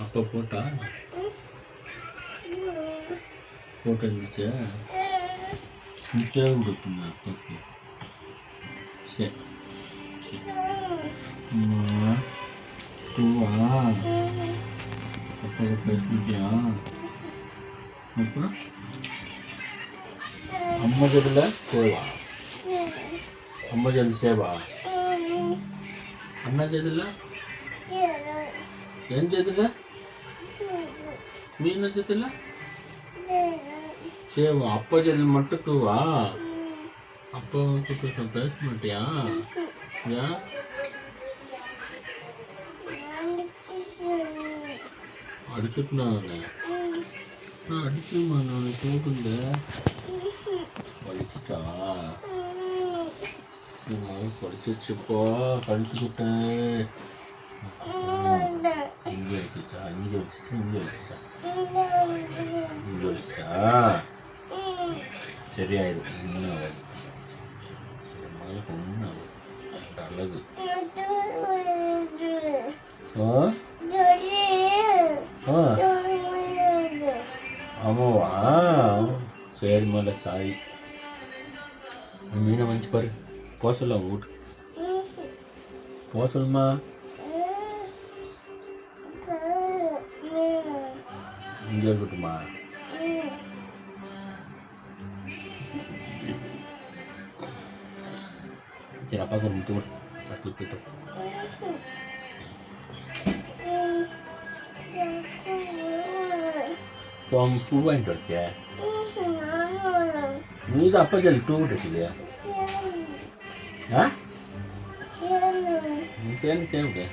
அப்போ போட்டா போட்டு இருந்துச்சு முக்கியம் கொடுக்குங்க அப்பாக்கு. சரி சரி அம்மா டூவா அப்பாவை பேசிட்டியா? அப்புறம் அம்மா ஜதில் சேவா, அம்மா ஜதி சேவா, அண்ணா ஜதில் என் ஜதில் மீன ஜதில் சேவா. அப்பா ஜதில் மட்டும் டூவா? அப்பா கிட்ட பேச மாட்டியா? ஏன்? அடிச்சுட்டு நான் அடிச்சுமா நான் போட்டுங்க படிச்சுட்டா படிச்சிச்சுப்போ கழிச்சுக்கிட்டேன். இங்கே வச்சுச்சா இங்கே வச்சுச்சா இங்கே வச்சுச்சா இங்கே வச்சுச்சா சரியாயிடும். இன்னும் ஆகாது ஒன்றும் ஆகாது அழகு. ஆமாவா? சரி மேல சாரி மீனை வந்துச்சு பாரு. போக சொல்ல அவங்க வீட்டுக்கு போக சொல்லுமா. இங்கே இருக்கட்டுமா? சரி அப்பாவுக்கு ஒரு முத்து சத்து போயிட்டோம். பூ வாங்கிட்டு வச்சியா? நீ தான் அப்பா சொல்லி டூ விட்டு இல்லையா? ஆ சரி சரி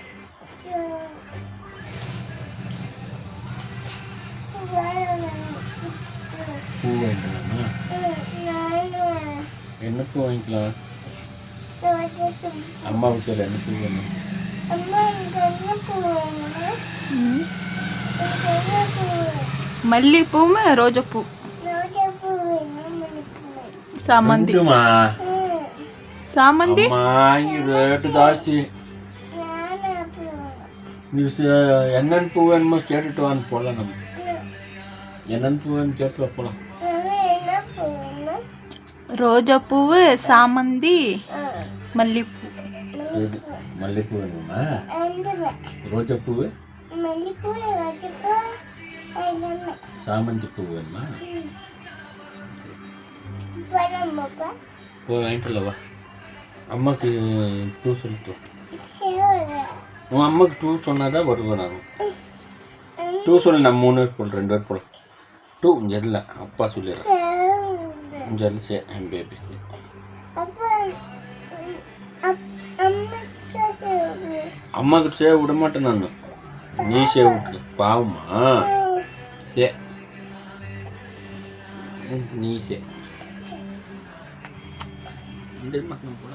பூ வாங்கிக்கலாமா? என்ன பூ வாங்கிக்கலாம்? அம்மாவுக்கு சொல்ல என்ன பூ வேணும்? மல்லிப்பூ ரோஜாப்பூ சாமந்தி சாமந்தி ரேட்டு ஜாஸ்தி. நீ என்னென்ன பூ வேணுமோ கேட்டுட்டு வான்னு போகலாம். நம்ம என்னென்ன பூ வேணும் கேட்டு போகலாம். ரோஜாப்பூவு சாமந்தி மல்லிப்பூ. மல்லிப்பூ வேணுமா? ரோஜாப்பூவு சாமந்தி பூ வேணுமா? போய் வாங்கிட்டு வா. அம்மாவுக்கு டூ சொல்லிட்டு உன் அம்மாவுக்கு டூ சொன்னாதான் வருவேன். நான் டூ சொல்லி நான் 3 பேர் போடுறேன் 2 பேர் போடுறேன். டூ இல்லை அப்பா சொல்லிடுறேன். ஜல்லி சே என் பேபி சே. அம்மாவுக்கு சேவ் விட மாட்டேன் நான். நீ சேவ் விட்டு பாவமா சே நீ சே இந்த போல